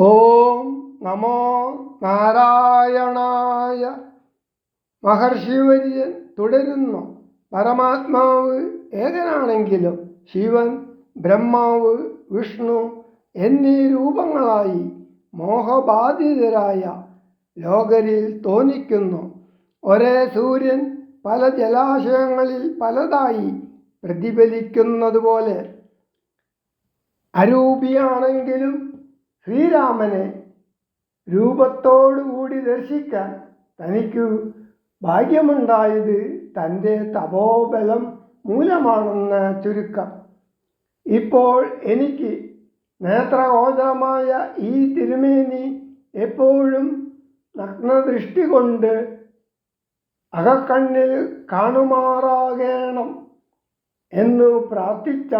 ഓം നമോ നാരായണായ. മഹർഷിവര്യൻ തുടരുന്നു. പരമാത്മാവ് ഏകനാണെങ്കിലും ശിവൻ, ബ്രഹ്മാവ്, വിഷ്ണു എന്നീ രൂപങ്ങളായി മോഹബാധിതരായ ലോകരിൽ തോന്നിക്കുന്നു. ഒരേ സൂര്യൻ പല ജലാശയങ്ങളിൽ പലതായി പ്രതിഫലിക്കുന്നതുപോലെ അരൂപിയാണെങ്കിലും ശ്രീരാമനെ രൂപത്തോടുകൂടി ദർശിക്കാൻ തനിക്കു ഭാഗ്യമുണ്ടായത് തൻ്റെ തപോബലം മൂലമാണെന്ന് ചുരുക്കം. ഇപ്പോൾ എനിക്ക് നേത്രഗോചരമായ ഈ തിരുമേനി എപ്പോഴും നഗ്നദൃഷ്ടി കൊണ്ട് അകക്കണ്ണിൽ കാണുമാറാകണം എന്നു പ്രാർത്ഥിച്ച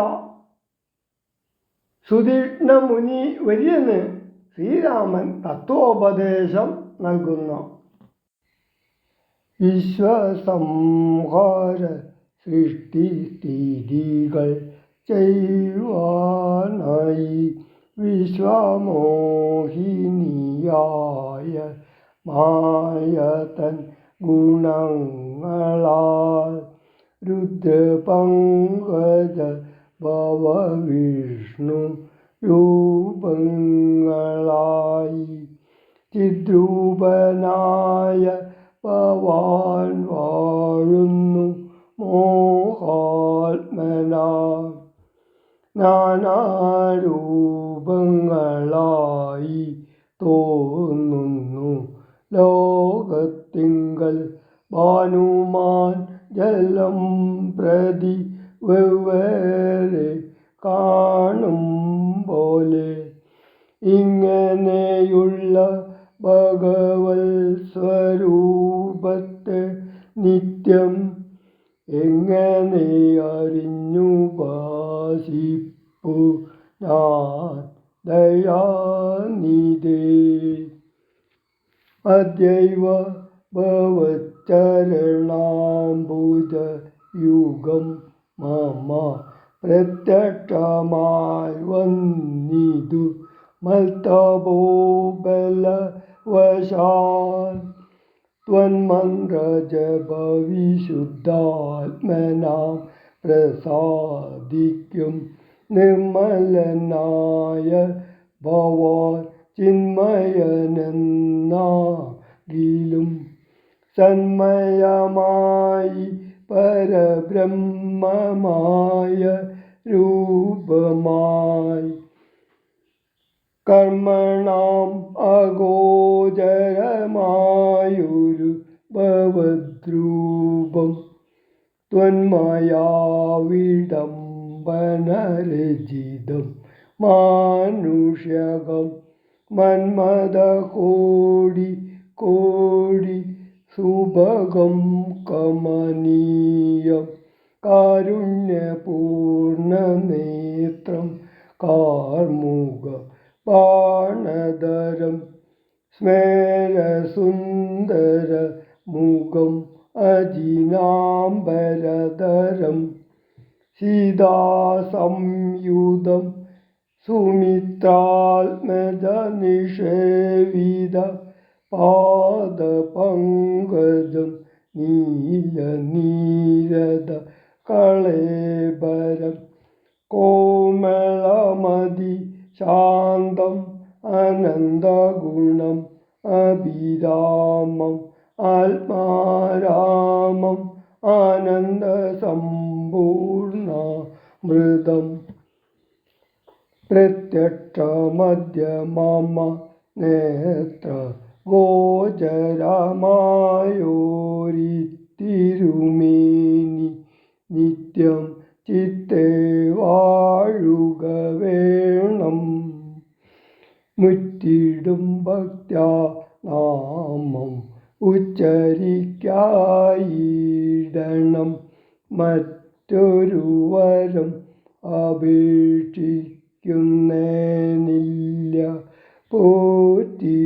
സുതീഷ്ണ മുനി വര്യന് ശ്രീരാമൻ തത്വോപദേശം നൽകുന്നു. വിശ്വസംഹാര സൃഷ്ടിസ്ഥിതികൾ ചെയ്യുവാനായി വിശ്വമോഹിനിയായ മായതൻ ഗുണങ്ങളാൽ രുദ്രപങ്കജ ഭവവിഷ്ണു രൂപങ്ങളായി ചിദ്രൂപനായ ഭവാൻ വാഴുന്നു മോഹാത്മനാ. നാനാരൂപങ്ങളായി തോന്നുന്നു ലോകത്തിങ്കൽ ഭാനുമാൻ ജലം പ്രതി വെവ്വേറെ കാണും പോലെ. ഇങ്ങനെയുള്ള ഭഗവത് സ്വരൂപത്തെ നിത്യം എങ്ങനെ അറിഞ്ഞുപാസിപ്പു ഞാൻ ദയാനിധേ. അദ്യൈവ ഭവച്ചരണാംബുജ യുഗം മമ പ്രത്യക്ഷമായി വന്നിതു മൽതപോബലവശാൽ. ത്വന്മന്ത്രജപവിശുദ്ധാത്മനാം പ്രസാദിക്കും നിർമ്മലനായ ഭവാൻ ചിന്മയനെന്നാകിലും സന്മയമായി പരബ്രഹ്മമായ രൂപമായി കർമ്മണാം അഗോചരമായൊരു ഭവദ്രൂപം ത്വന്മയാ വിഡംബനരചിതം മാനുഷ്യകം മന്മഥകോടി കോടി സുഭഗം കമനീയം കാരുണ്യപൂർണനേത്രം കാർമുക ബാണധരം സ്മേരസുന്ദര മുഖം അജിനാംബരധരം സീതാസംയുതം സുമിത്രാത്മജ നിഷേവിത പാദപങ്കജം നീലനീരദ കളേബരം കോമളമതി ശാന്തം അനന്തഗുണം അഭിരാമം ആത്മാരാമം ആനന്ദസമ്പൂർണമൃതം പ്രത്യക്ഷമദ്യ മമ നേത്ര ഗോചരമായോരിത്തിരുമേനി നിത്യം ചിത്തേ വാഴുക വേണം. മുറ്റിടും ഭക്ത്യാ നാമം ഉച്ചരിക്കായിടണം. മറ്റൊരു വരം അപേക്ഷിക്കുന്നേനില്ല. പോറ്റി